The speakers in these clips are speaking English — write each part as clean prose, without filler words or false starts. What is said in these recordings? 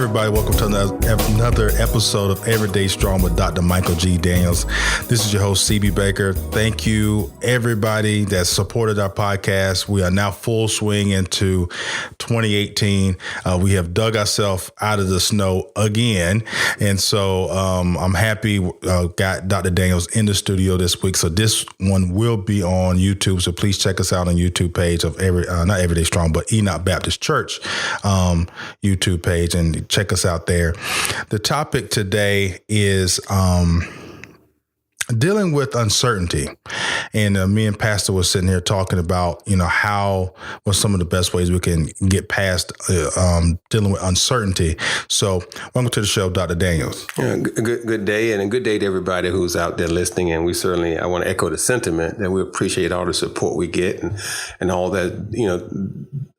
everybody. Welcome to another episode of Everyday Strong with Dr. Michael G. Daniels. This is your host, CB Baker. Thank you, everybody that supported our podcast. We are now full swing into 2018. We have dug ourselves out of the snow again. And so I'm happy got Dr. Daniels in the studio this week. So this one will be on YouTube. So please check us out on YouTube page of not Everyday Strong, but Enoch Baptist Church YouTube page, and check us out there. The topic today is dealing with uncertainty. And me and Pastor was sitting here talking about, how what's some of the best ways we can get past dealing with uncertainty. So welcome to the show, Dr. Daniels. Yeah, good day, and a good day to everybody who's out there listening. And I want to echo the sentiment that we appreciate all the support we get and all that,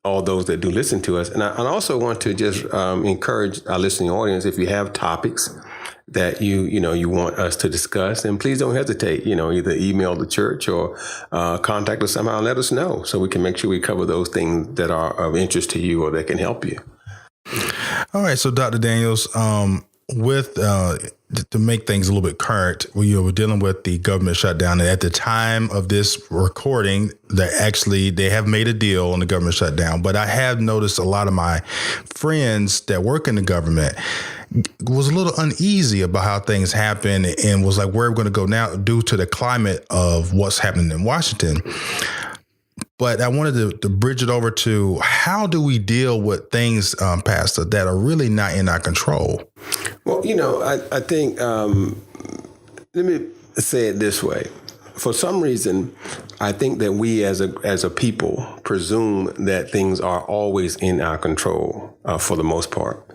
all those that do listen to us. And I also want to just encourage our listening audience, if you have topics that you want us to discuss, and please don't hesitate, either email the church or contact us somehow and let us know so we can make sure we cover those things that are of interest to you or that can help you. All right. So Dr. Daniels, to make things a little bit current, we're dealing with the government shutdown. And at the time of this recording, they have made a deal on the government shutdown. But I have noticed a lot of my friends that work in the government was a little uneasy about how things happen and was like, where are we going to go now due to the climate of what's happening in Washington. But I wanted to bridge it over to how do we deal with things, Pastor, that are really not in our control? Well, I think, let me say it this way. For some reason, I think that we as a people presume that things are always in our control for the most part.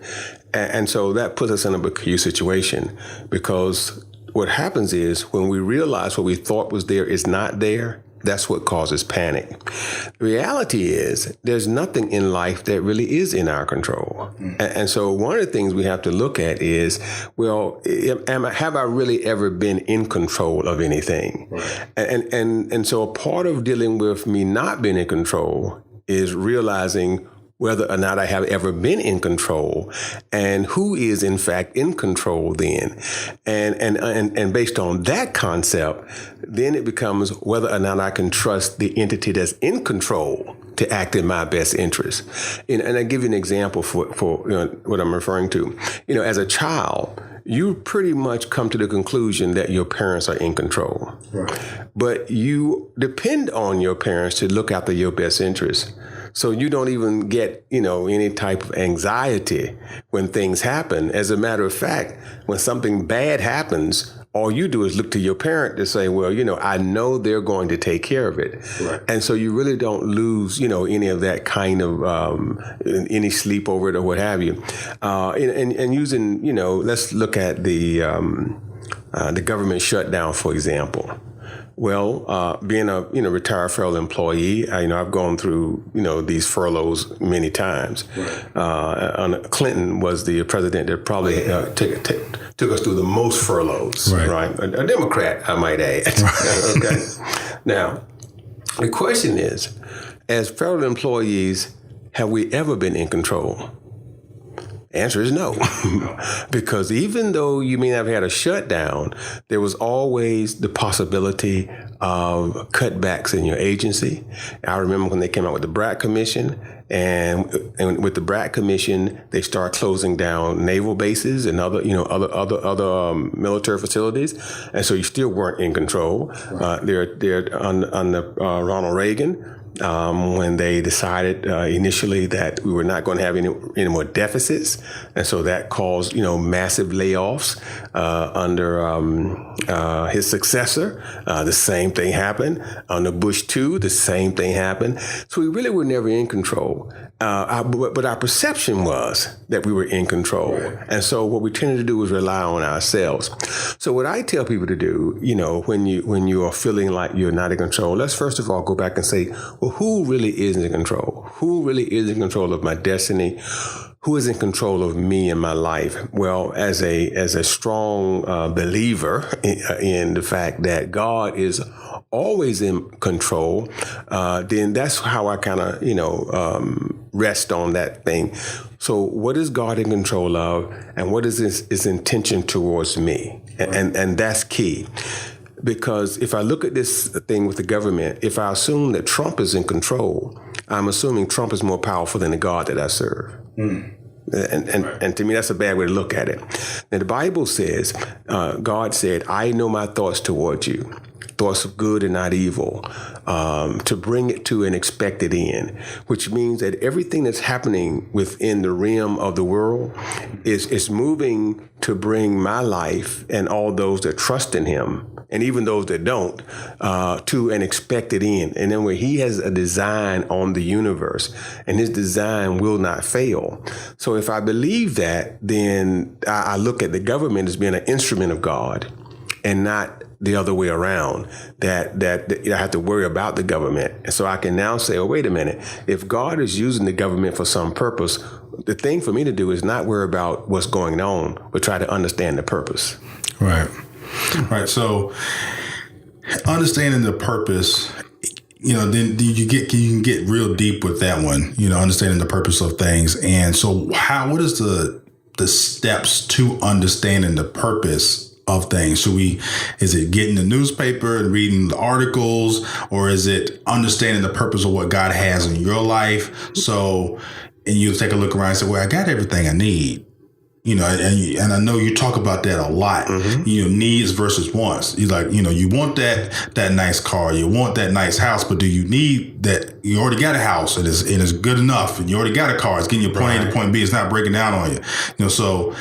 And so that puts us in a peculiar situation, because what happens is when we realize what we thought was there is not there, that's what causes panic. The reality is there's nothing in life that really is in our control. And so one of the things we have to look at is, well, have I really ever been in control of anything? Right. And so a part of dealing with me not being in control is realizing whether or not I have ever been in control, and who is in fact in control then. And based on that concept, then it becomes whether or not I can trust the entity that's in control to act in my best interest. And I give you an example for what I'm referring to. As a child, you pretty much come to the conclusion that your parents are in control. Right. But you depend on your parents to look after your best interest. So you don't even get, any type of anxiety when things happen. As a matter of fact, when something bad happens, all you do is look to your parent to say, well, I know they're going to take care of it. Right. And so you really don't lose, any of that kind of any sleep over it or what have you. And using, let's look at the government shutdown, for example. Well, being a retired federal employee, I've gone through these furloughs many times. Right. Clinton was the president that probably took us through the most furloughs. Right. A Democrat, I might add. Right. Okay. Now, the question is, as federal employees, have we ever been in control? The answer is no, because even though you may have had a shutdown, there was always the possibility of cutbacks in your agency. I remember when they came out with the Bragg Commission, and with the Bragg Commission, they start closing down naval bases and other military facilities, and so you still weren't in control. They're under Ronald Reagan. When they decided initially that we were not going to have any more deficits. And so that caused, massive layoffs under his successor. The same thing happened. Under Bush 2, the same thing happened. So we really were never in control. But our perception was that we were in control. And so what we tended to do was rely on ourselves. So what I tell people to do, when you are feeling like you're not in control, let's first of all go back and say, well, who really is in control? Who really is in control of my destiny? Who is in control of me and my life? Well, as a strong believer in the fact that God is always in control, then that's how I kind of, rest on that thing. So what is God in control of, and what is his intention towards me? And that's key. Because if I look at this thing with the government, if I assume that Trump is in control, I'm assuming Trump is more powerful than the God that I serve. And to me, that's a bad way to look at it. Now, the Bible says, God said, I know my thoughts towards you, thoughts of good and not evil, to bring it to an expected end, which means that everything that's happening within the realm of the world is moving to bring my life and all those that trust in him, and even those that don't, to an expected end. And then where he has a design on the universe, and his design will not fail. So if I believe that, then I look at the government as being an instrument of God and not the other way around, that I have to worry about the government. And so I can now say, oh, wait a minute, if God is using the government for some purpose, the thing for me to do is not worry about what's going on, but try to understand the purpose. Right. So understanding the purpose, then you can get real deep with that one, understanding the purpose of things. And so what is the steps to understanding the purpose of things? Is it getting the newspaper and reading the articles, or is it understanding the purpose of what God has in your life? So, and you take a look around and say, well, I got everything I need. And I know you talk about that a lot, needs versus wants. You you want that nice car, you want that nice house, but do you need that? You already got a house and it's good enough, and you already got a car. It's getting you point A to point B. It's not breaking down on you. So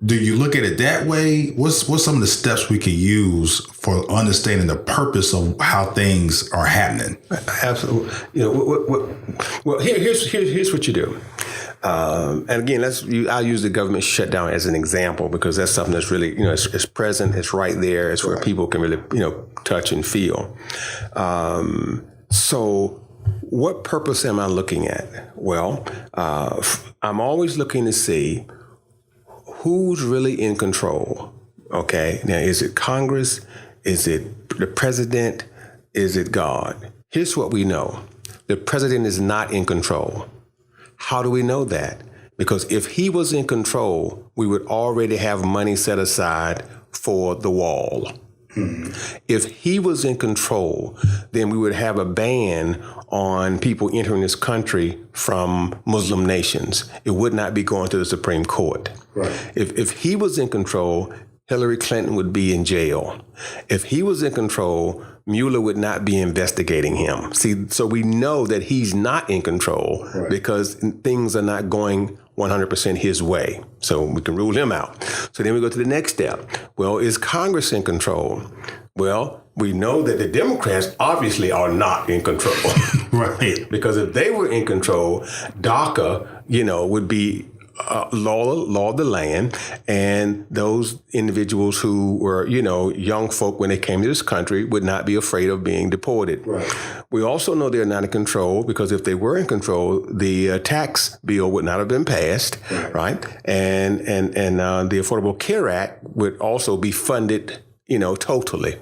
do you look at it that way? What's some of the steps we can use for understanding the purpose of how things are happening? Absolutely. Well, here's what you do. And again, I'll use the government shutdown as an example, because that's something that's really, it's present, it's right there, it's where people can really, touch and feel. So what purpose am I looking at? Well, I'm always looking to see who's really in control. Okay. Now, is it Congress? Is it the president? Is it God? Here's what we know. The president is not in control. How do we know that? Because if he was in control, we would already have money set aside for the wall. If he was in control, then we would have a ban on people entering this country from Muslim nations. It would not be going to the Supreme Court. Right. If he was in control, Hillary Clinton would be in jail. If he was in control, Mueller would not be investigating him. See, so we know that he's not in control, right, because things are not going 100% his way. So we can rule him out. So then we go to the next step. Well, is Congress in control? Well, we know that the Democrats obviously are not in control. Right. Because if they were in control, DACA, would be law of the land, and those individuals who were, young folk when they came to this country would not be afraid of being deported. Right. We also know they're not in control, because if they were in control, the tax bill would not have been passed, right? And the Affordable Care Act would also be funded, totally.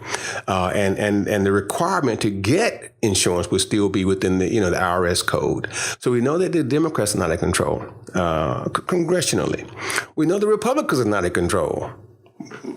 And the requirement to get insurance would still be within the IRS code. So we know that the Democrats are not in control, congressionally. We know the Republicans are not in control.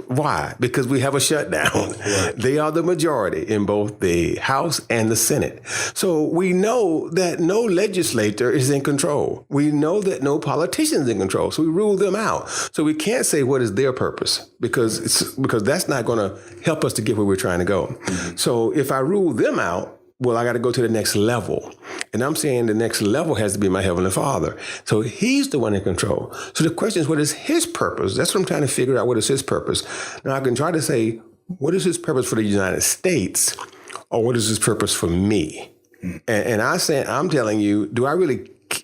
Why? Because we have a shutdown. Right. They are the majority in both the House and the Senate. So we know that no legislator is in control. We know that no politician is in control. So we rule them out. So we can't say what is their purpose, because that's not going to help us to get where we're trying to go. Mm-hmm. So if I rule them out, well, I got to go to the next level. And I'm saying the next level has to be my Heavenly Father. So he's the one in control. So the question is, what is his purpose? That's what I'm trying to figure out. What is his purpose? Now, I can try to say, what is his purpose for the United States? Or what is his purpose for me? And I'm telling you,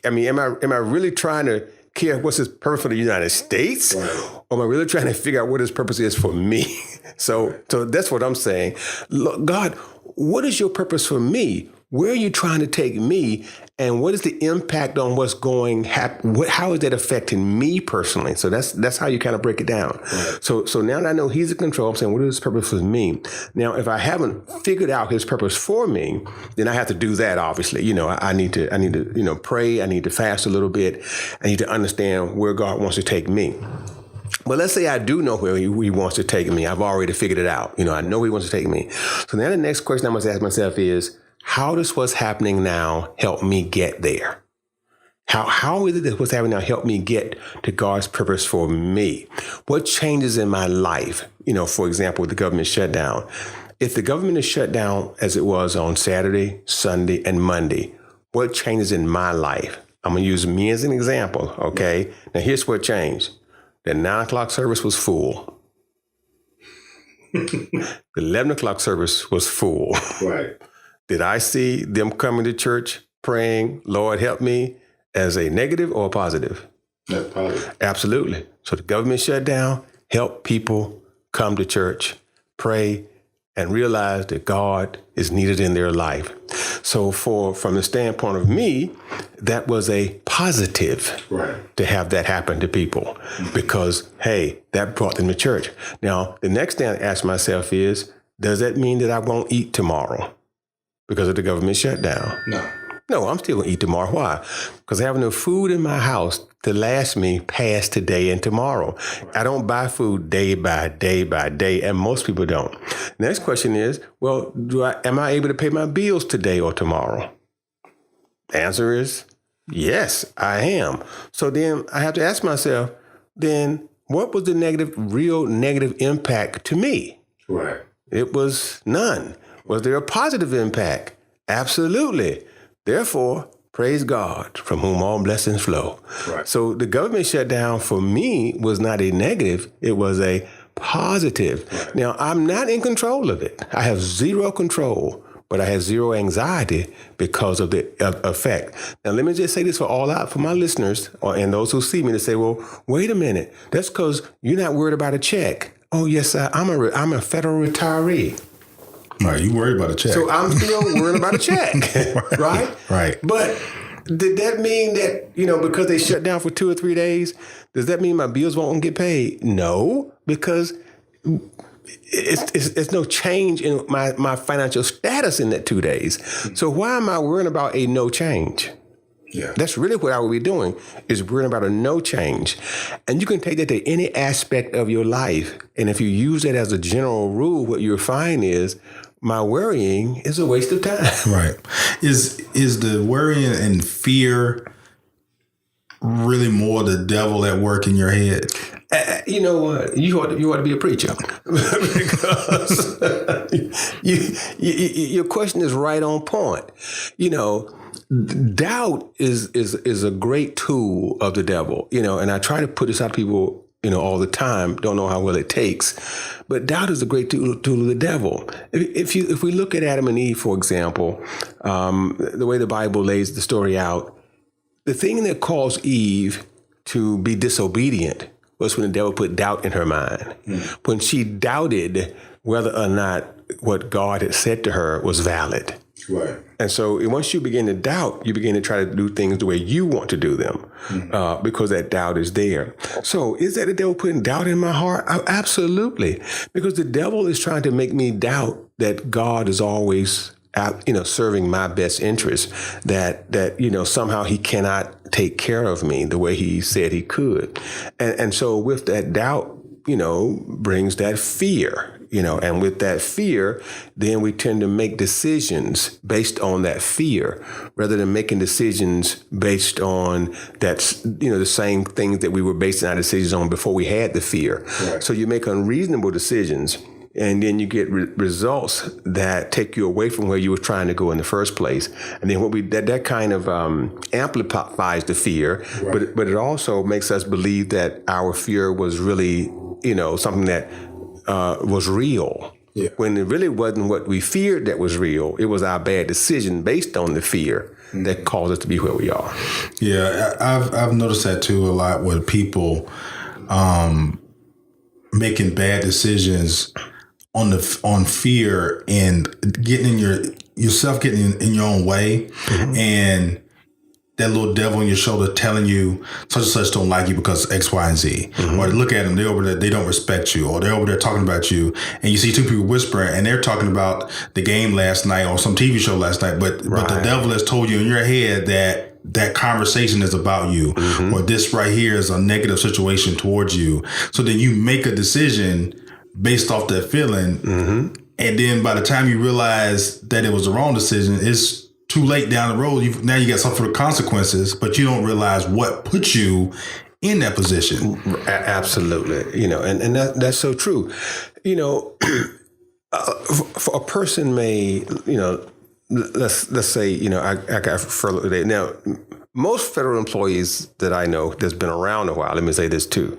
am I really trying to care what's his purpose for the United States? Right. Or am I really trying to figure out what his purpose is for me? So that's what I'm saying. Look, God, what is your purpose for me? where are you trying to take me? And what is the impact on what's going happen? How is that affecting me personally? So that's how you kind of break it down. Right. So now that I know he's in control, I'm saying, what is his purpose for me? Now, if I haven't figured out his purpose for me, then I have to do that. Obviously, I need to pray. I need to fast a little bit. I need to understand where God wants to take me. But let's say I do know where he wants to take me. I've already figured it out. I know where he wants to take me. So now the next question I must ask myself is, how does what's happening now help me get there? How is it that what's happening now help me get to God's purpose for me? What changes in my life? For example, with the government shutdown. If the government is shut down as it was on Saturday, Sunday, and Monday, what changes in my life? I'm going to use me as an example, okay? Now, here's what changed. The 9 o'clock service was full. The 11 o'clock service was full. Right. Did I see them coming to church praying, Lord, help me, as a negative or a positive? That's positive. Absolutely. So the government shutdown helped people come to church, pray, and realize that God is needed in their life. So from the standpoint of me, that was a positive, right, to have that happen to people, because, hey, that brought them to church. Now, the next thing I ask myself is, does that mean that I won't eat tomorrow because of the government shutdown? No, I'm still going to eat tomorrow. Why? Because I have enough food in my house to last me past today and tomorrow. I don't buy food day by day by day, and most people don't. Next question is, well, am I able to pay my bills today or tomorrow? The answer is yes, I am. So then I have to ask myself, then what was the real negative impact to me? Right. It was none. Was there a positive impact? Absolutely. Therefore, praise God, from whom all blessings flow. Right. So the government shutdown for me was not a negative. It was a positive. Right. Now, I'm not in control of it. I have zero control, but I have zero anxiety because of the effect. Now, let me just say this for my listeners and those who see me to say, well, wait a minute. That's because you're not worried about a check. Oh, yes, I'm a federal retiree. Right, you worried about a check. So I'm still worried about a check, right? Right. But did that mean that, because they shut down for 2 or 3 days, does that mean my bills won't get paid? No, because it's no change in my financial status in that 2 days. So why am I worrying about a no change? Yeah. That's really what I would be doing, is worrying about a no change. And you can take that to any aspect of your life. And if you use that as a general rule, what you'll find is my worrying is a waste of time. Right. Is the worrying and fear really more the devil at work in your head? You know what? You ought to be a preacher, because your question is right on point. Doubt is a great tool of the devil, and I try to put this out to people, all the time. Don't know how well it takes, but doubt is a great tool of the devil. If we look at Adam and Eve, for example, the way the Bible lays the story out, the thing that caused Eve to be disobedient was when the devil put doubt in her mind. When she doubted whether or not what God had said to her was valid. Right. And so once you begin to doubt, you begin to try to do things the way you want to do them, because that doubt is there. So is that the devil putting doubt in my heart? Absolutely. Because the devil is trying to make me doubt that God is always serving my best interest, that somehow he cannot take care of me the way he said he could. And so with that doubt, brings that fear. And with that fear, then we tend to make decisions based on that fear, rather than making decisions based on the same things that we were basing our decisions on before we had the fear. Right. So you make unreasonable decisions, and then you get results that take you away from where you were trying to go in the first place. And then that kind of amplifies the fear, right, but it also makes us believe that our fear was really, something that was real. Yeah. When it really wasn't what we feared that was real. It was our bad decision based on the fear that caused us to be where we are. Yeah, I've noticed that too a lot, with people making bad decisions on fear and getting in yourself getting in your own way, and that little devil on your shoulder telling you such and such don't like you because X, Y, and Z. Or look at them, they're over there, they don't respect you, or they're over there talking about you, and you see two people whispering and they're talking about the game last night or some TV show last night, but the devil has told you in your head that conversation is about you, or this right here is a negative situation towards you. So then you make a decision based off that feeling, and then by the time you realize that it was the wrong decision, it's too late down the road. Now you got some sort of consequences, but you don't realize what put you in that position. Absolutely. And that's so true. For a person may, let's say, I got furloughed today. Now, most federal employees that I know that's been around a while, let me say this too.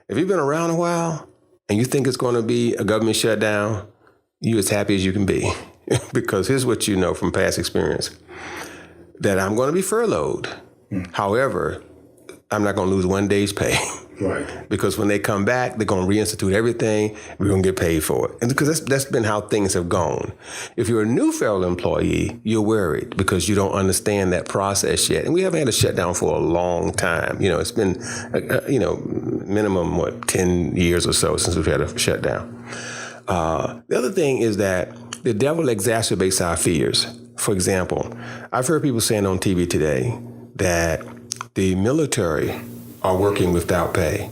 If you've been around a while and you think it's going to be a government shutdown, you're as happy as you can be. Because here's what you know from past experience, that I'm going to be furloughed. However, I'm not going to lose 1 day's pay. Right. Because when they come back, they're going to reinstitute everything. We're going to get paid for it. And because that's been how things have gone. If you're a new federal employee, you're worried because you don't understand that process yet. And we haven't had a shutdown for a long time. It's been, minimum, 10 years or so since we've had a shutdown. The other thing is that the devil exacerbates our fears. For example, I've heard people saying on TV today that the military are working without pay.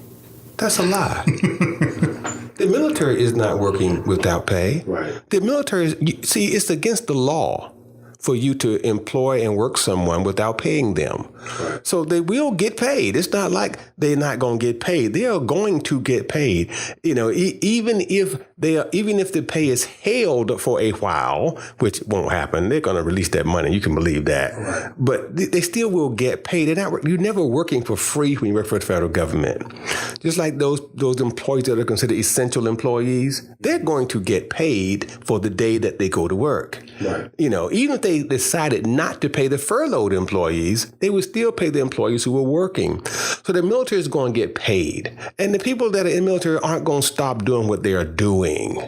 That's a lie. The military is not working without pay. Right. The military it's against the law for you to employ and work someone without paying them. Right. So they will get paid. It's not like they're not going to get paid. They are going to get paid. Even if the pay is held for a while, which won't happen, they're going to release that money. You can believe that. Right. But they still will get paid. You're never working for free when you work for the federal government. Just like those employees that are considered essential employees, they're going to get paid for the day that they go to work. Right. Even if they decided not to pay the furloughed employees, they would still pay the employees who were working. So the military is going to get paid. And the people that are in the military aren't going to stop doing what they are doing.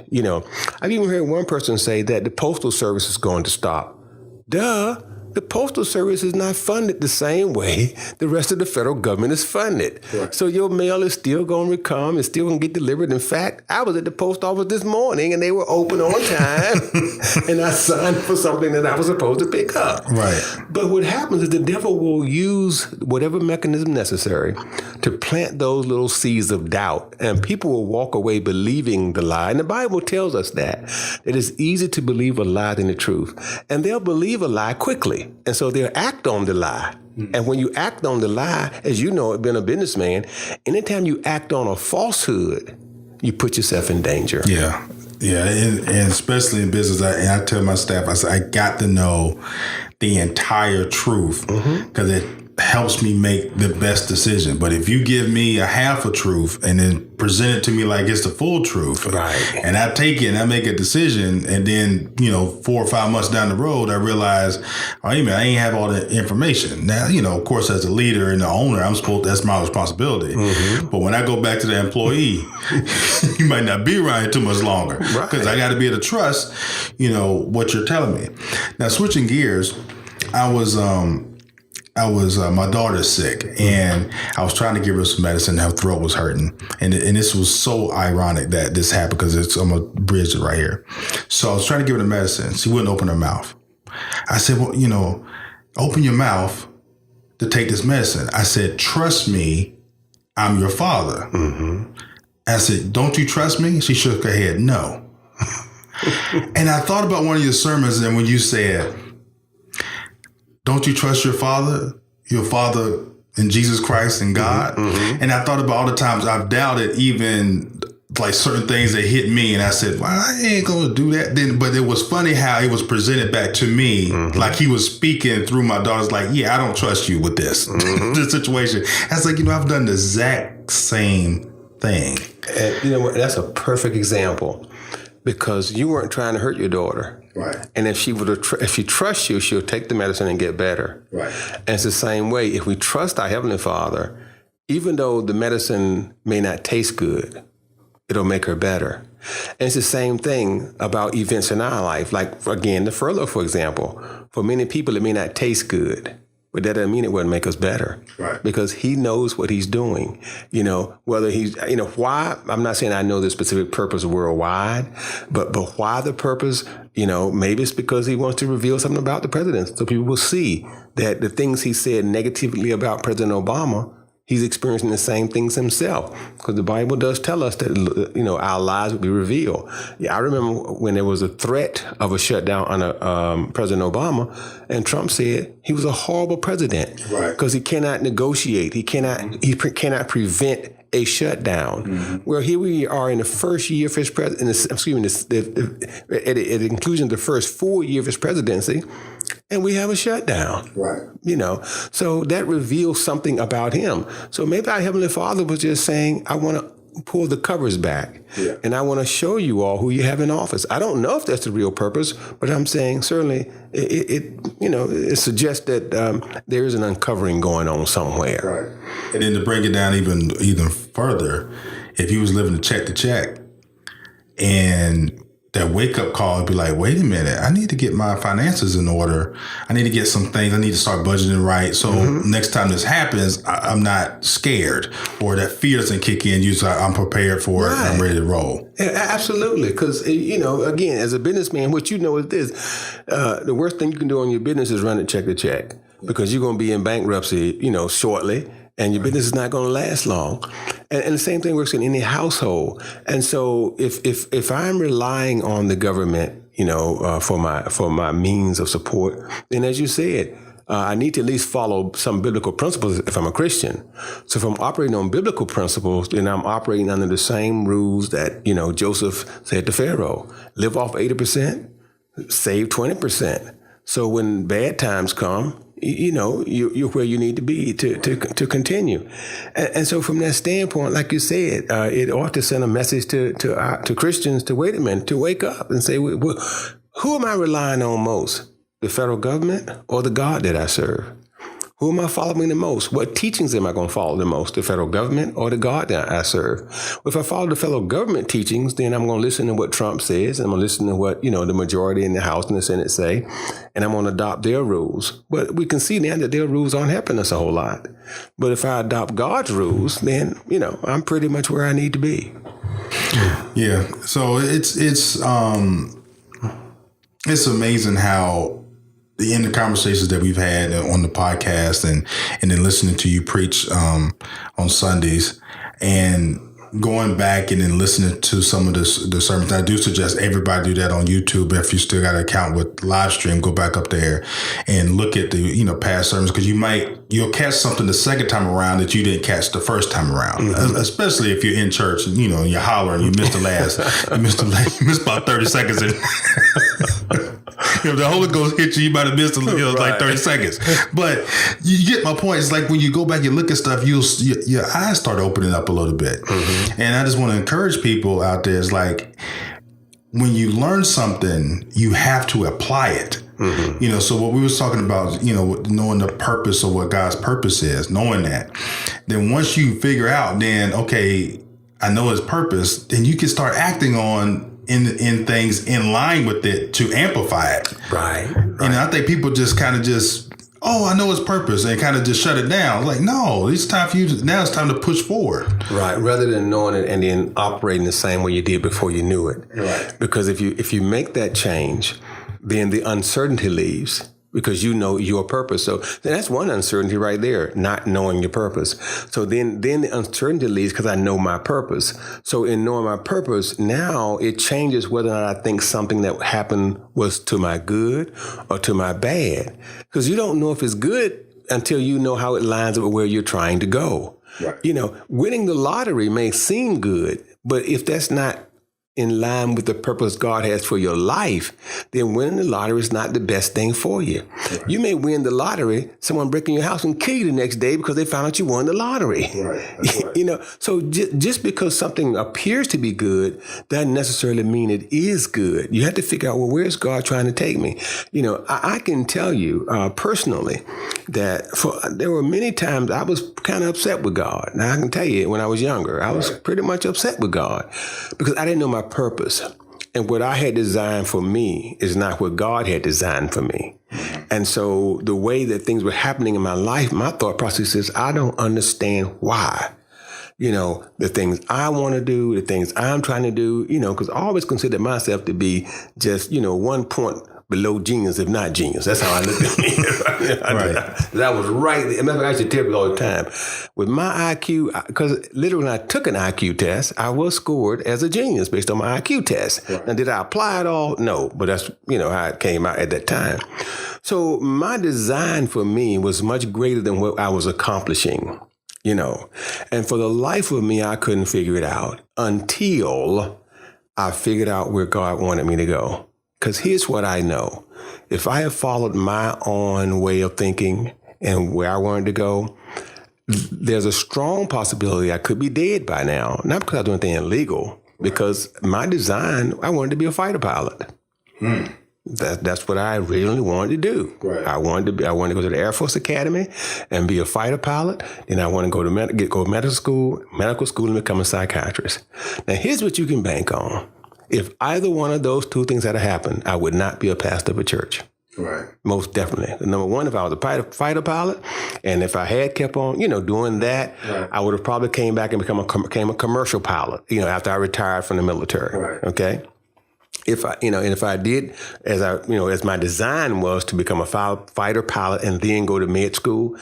I've even heard one person say that the Postal Service is going to stop. Duh. The Postal Service is not funded the same way the rest of the federal government is funded. Right. So your mail is still going to come. It's still going to get delivered. In fact, I was at the post office this morning and they were open on time and I signed for something that I was supposed to pick up. Right. But what happens is the devil will use whatever mechanism necessary to plant those little seeds of doubt, and people will walk away believing the lie. And the Bible tells us that it is easier to believe a lie than the truth. And they'll believe a lie quickly. And so they'll act on the lie. And when you act on the lie, as you know, being a businessman, anytime you act on a falsehood, you put yourself in danger. Yeah. Yeah. And especially in business, I tell my staff, I say, I got to know the entire truth because it helps me make the best decision. But if you give me a half a truth and then present it to me like it's the full truth, right, and I take it and I make a decision, and then 4 or 5 months down the road I realize, oh, hey man, I ain't have all the information. Now, of course, as a leader and the owner, that's my responsibility. But when I go back to the employee, you might not be around here too much longer because I got to be able to trust what you're telling me. Now, switching gears, my daughter's sick, and I was trying to give her some medicine. Her throat was hurting, and this was so ironic that this happened because I'm gonna bridge it right here. So I was trying to give her the medicine. She wouldn't open her mouth. I said, well, open your mouth to take this medicine. I said, trust me, I'm your father. I said, don't you trust me? She shook her head, no. And I thought about one of your sermons, and when you said, don't you trust your father in Jesus Christ and God? And I thought about all the times I've doubted even like certain things that hit me. And I said, well, I ain't going to do that then. But it was funny how it was presented back to me. Like he was speaking through my daughter's like, yeah, I don't trust you with this, this situation. I was like, I've done the exact same thing. And you know what? That's a perfect example because you weren't trying to hurt your daughter. Right. And if she trusts you, she'll take the medicine and get better. Right. And it's the same way. If we trust our Heavenly Father, even though the medicine may not taste good, it'll make her better. And it's the same thing about events in our life. Like, again, the furlough, for example. For many people, it may not taste good, but that doesn't mean it wouldn't make us better. Right. Because he knows what he's doing. Whether he's, why, I'm not saying I know the specific purpose worldwide, but why the purpose, maybe it's because he wants to reveal something about the president. So people will see that the things he said negatively about President Obama, he's experiencing the same things himself, because the Bible does tell us that, our lives will be revealed. Yeah, I remember when there was a threat of a shutdown under President Obama, and Trump said he was a horrible president because he cannot negotiate. He cannot prevent a shutdown. Mm-hmm. Well, here we are in the first year of his presidency, at the conclusion of the first full year of his presidency, and we have a shutdown. Right. So that reveals something about him. So maybe our Heavenly Father was just saying, I want to pull the covers back, and I want to show you all who you have in office. I don't know if that's the real purpose, but I'm saying certainly it suggests that there is an uncovering going on somewhere. Right. And then to break it down even further, if he was living to check, and that wake up call would be like, wait a minute, I need to get my finances in order. I need to get some things. I need to start budgeting right. So next time this happens, I'm not scared, or that fear doesn't kick in. Usually I'm prepared for it. I'm ready to roll. Yeah, absolutely. Because, again, as a businessman, what is this, the worst thing you can do on your business is run it check to check, because you're going to be in bankruptcy, shortly. And your business is not going to last long. And the same thing works in any household. And so if I'm relying on the government, for my means of support, then as you said, I need to at least follow some biblical principles if I'm a Christian. So if I'm operating on biblical principles, then I'm operating under the same rules that, Joseph said to Pharaoh: live off 80%, save 20%. So when bad times come, you're where you need to be to continue. And so from that standpoint, like you said, it ought to send a message to Christians to wait a minute, to wake up and say, who am I relying on most? The federal government or the God that I serve? Who am I following the most? What teachings am I going to follow the most? The federal government or the God that I serve? Well, if I follow the federal government teachings, then I'm going to listen to what Trump says, and I'm going to listen to what, the majority in the House and the Senate say, and I'm going to adopt their rules. But we can see now that their rules aren't helping us a whole lot. But if I adopt God's rules, then, I'm pretty much where I need to be. Yeah. So it's amazing how in the conversations that we've had on the podcast and then listening to you preach on Sundays and going back and then listening to some of the sermons. I do suggest everybody do that on YouTube. If you still got an account with live stream, go back up there and look at the past sermons, because you'll catch something the second time around that you didn't catch the first time around. Mm-hmm. Especially if you're in church and you're hollering, you missed you missed about 30 seconds. If the Holy Ghost hit you, you might have missed like 30 seconds. But you get my point. It's like when you go back and look at stuff, your eyes start opening up a little bit. Mm-hmm. And I just want to encourage people out there. It's like when you learn something, you have to apply it. Mm-hmm. So what we was talking about, knowing the purpose of what God's purpose is, knowing that, then once you figure out, then, okay, I know his purpose, then you can start acting on in things in line with it to amplify it. Right. And I think people just kind of I know its purpose, and kind of just shut it down. Like, no, it's time for you. Now it's time to push forward. Right. Rather than knowing it and then operating the same way you did before you knew it. Right. Because if you make that change, then the uncertainty leaves, because you know your purpose. So that's one uncertainty right there, not knowing your purpose. So then the uncertainty leaves because I know my purpose. So in knowing my purpose, now it changes whether or not I think something that happened was to my good or to my bad. Because you don't know if it's good until you know how it lines up with where you're trying to go. Right. Winning the lottery may seem good, but if that's not in line with the purpose God has for your life, then winning the lottery is not the best thing for you. Right. You may win the lottery, someone break in your house and kill you the next day because they found out you won the lottery. Right. So just because something appears to be good doesn't necessarily mean it is good. You have to figure out, well, where's God trying to take me? I can tell you personally that there were many times I was kind of upset with God. Now, I can tell you, when I was younger, I was pretty much upset with God because I didn't know my purpose. And what I had designed for me is not what God had designed for me. And so the way that things were happening in my life, my thought process is, I don't understand why. The things I want to do, the things I'm trying to do, because I always consider myself to be just, 1 point below genius, if not genius. That's how I look at it. That was right. I used to tell people all the time. With my IQ, because literally when I took an IQ test, I was scored as a genius based on my IQ test. Right. Now, did I apply it all? No, but that's, how it came out at that time. So my design for me was much greater than what I was accomplishing, And for the life of me, I couldn't figure it out until I figured out where God wanted me to go. Because here's what I know. If I had followed my own way of thinking and where I wanted to go, there's a strong possibility I could be dead by now. Not because I was doing anything illegal, because my design, I wanted to be a fighter pilot. That's what I originally wanted to do. Right. I wanted to go to the Air Force Academy and be a fighter pilot. Then I want to go to medical school and become a psychiatrist. Now, here's what you can bank on. If either one of those two things had happened, I would not be a pastor of a church. Right. Most definitely. Number one, if I was a fighter pilot, and if I had kept on, doing that, right, I would have probably came back and became a commercial pilot, after I retired from the military. Right. Okay. If I did, as my design was to become a fighter pilot and then go to med school,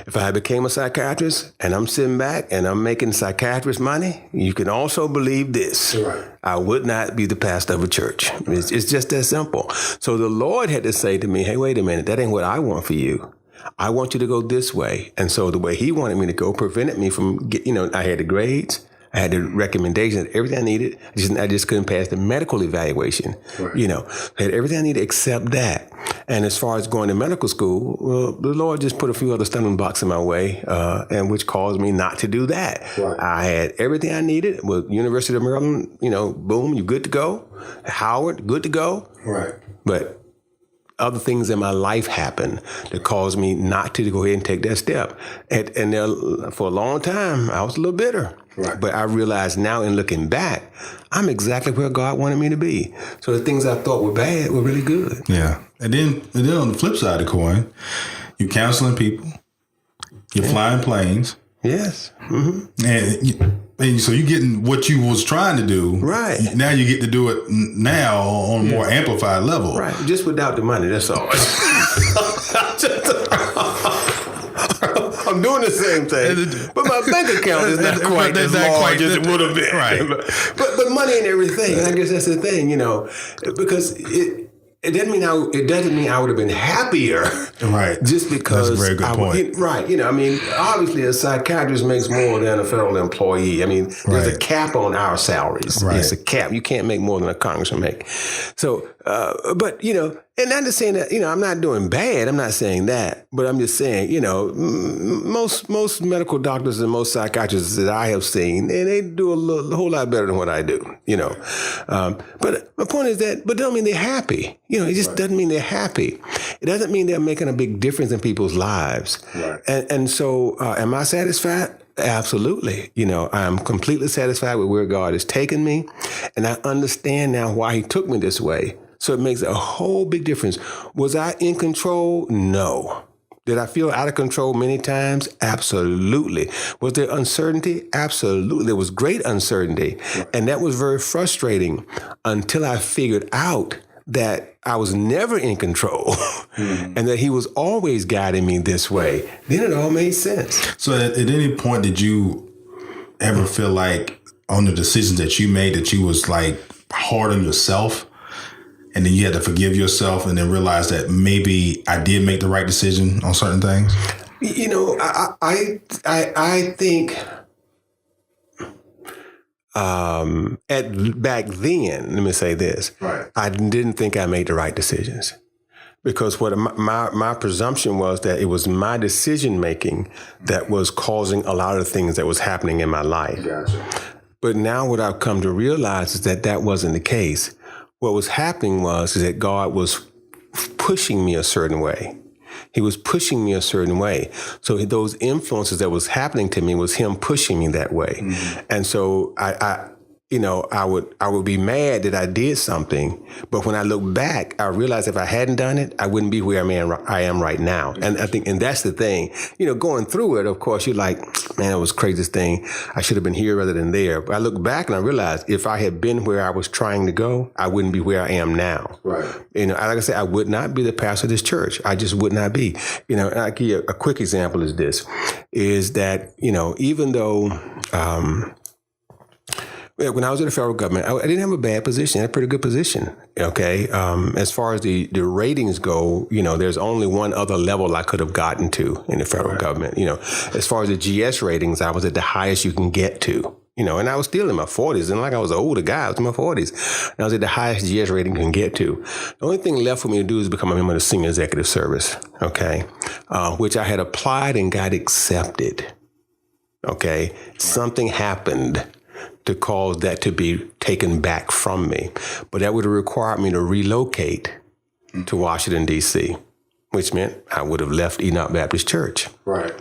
if I became a psychiatrist and I'm sitting back and I'm making psychiatrist money, you can also believe this. Right. I would not be the pastor of a church. Right. It's just that simple. So the Lord had to say to me, hey, wait a minute, that ain't what I want for you. I want you to go this way. And so the way he wanted me to go prevented me from I had the grades. I had the recommendations, everything I needed. I just couldn't pass the medical evaluation. Right. I had everything I needed except that. And as far as going to medical school, well, the Lord just put a few other stumbling blocks in my way, and which caused me not to do that. Right. I had everything I needed with University of Maryland. Boom, you good to go. Howard, good to go. Right. But other things in my life happened that caused me not to go ahead and take that step. And there, for a long time, I was a little bitter. Right. But I realize now in looking back, I'm exactly where God wanted me to be. So the things I thought were bad were really good. Yeah. And then on the flip side of the coin, you're counseling people, you're flying planes. Yes. Mm-hmm. And so you're getting what you was trying to do. Right. Now you get to do it now on a more amplified level. Right. Just without the money, that's all. I'm doing the same thing, but my bank account is not quite as large as it would have been. Right. But money and everything, and I guess that's the thing, because it doesn't mean I would have been happier. Right. Just because. That's a very good point. Right. Obviously a psychiatrist makes more than a federal employee. There's a cap on our salaries. Right. It's a cap. You can't make more than a congressman make. So, but, and not just saying that, I'm not doing bad. I'm not saying that. But I'm just saying, most medical doctors and most psychiatrists that I have seen, and they do a whole lot better than what I do, But my point is that, but it don't mean they're happy. It just doesn't mean they're happy. It doesn't mean they're making a big difference in people's lives. Right. And so, am I satisfied? Absolutely. I'm completely satisfied with where God has taken me. And I understand now why he took me this way. So it makes a whole big difference. Was I in control? No. Did I feel out of control many times? Absolutely. Was there uncertainty? Absolutely. There was great uncertainty. And that was very frustrating until I figured out that I was never in control and that he was always guiding me this way. Then it all made sense. So at any point, did you ever feel like on the decisions that you made that you was like hard on yourself? And then you had to forgive yourself and then realize that maybe I did make the right decision on certain things? I think back then, let me say this. Right. I didn't think I made the right decisions. Because what my presumption was that it was my decision making that was causing a lot of things that was happening in my life. Gotcha. But now what I've come to realize is that wasn't the case. What was happening was that God was pushing me a certain way. He was pushing me a certain way. So those influences that was happening to me was him pushing me that way. Mm-hmm. And so I would be mad that I did something. But when I look back, I realize if I hadn't done it, I wouldn't be where I am right now. And I think, and that's the thing, going through it, of course, you're like, man, it was the craziest thing. I should have been here rather than there. But I look back and I realize if I had been where I was trying to go, I wouldn't be where I am now. Right. Like I said, I would not be the pastor of this church. I just would not be. And I'll give you a quick example is that, even though, when I was in the federal government, I didn't have a bad position. I had a pretty good position. Okay. As far as the ratings go, there's only one other level I could have gotten to in the federal government. As far as the GS ratings, I was at the highest you can get to. And I was still in my 40s. And like I was an older guy, I was in my 40s. And I was at the highest GS rating you can get to. The only thing left for me to do is become a member of the Senior Executive Service, okay, which I had applied and got accepted. Okay. Something happened to cause that to be taken back from me. But that would have required me to relocate to Washington, D.C., which meant I would have left Enoch Baptist Church. Right.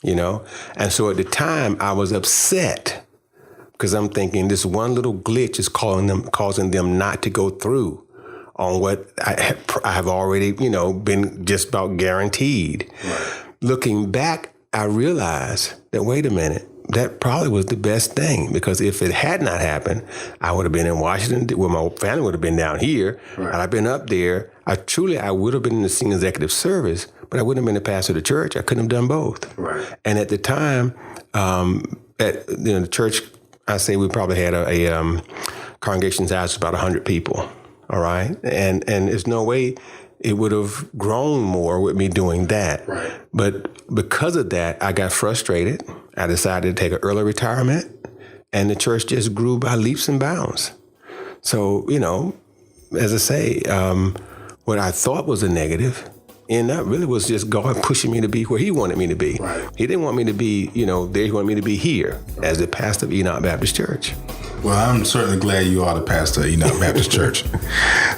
And so at the time, I was upset because I'm thinking this one little glitch is causing them not to go through on what I have already, been just about guaranteed. Right. Looking back, I realized that, wait a minute, that probably was the best thing, because if it had not happened, I would have been in Washington, where my family would have been down here, and I've been up there. I would have been in the Senior Executive Service, but I wouldn't have been the pastor of the church. I couldn't have done both. Right. And at the time, at the church, I say we probably had a congregation size of about 100 people. All right, and there's no way it would have grown more with me doing that. Right. But because of that, I got frustrated. I decided to take an early retirement, and the church just grew by leaps and bounds. So, as I say, what I thought was a negative, and that really was just God pushing me to be where he wanted me to be. Right. He didn't want me to be, there. He wanted me to be here as the pastor of Enoch Baptist Church. Well, I'm certainly glad you are the pastor of Enoch Baptist Church.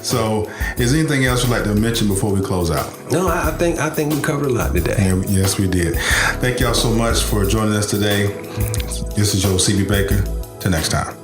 So, is there anything else you'd like to mention before we close out? No, I think we covered a lot today. Yeah, yes, we did. Thank y'all so much for joining us today. This is your CB Baker. Till next time.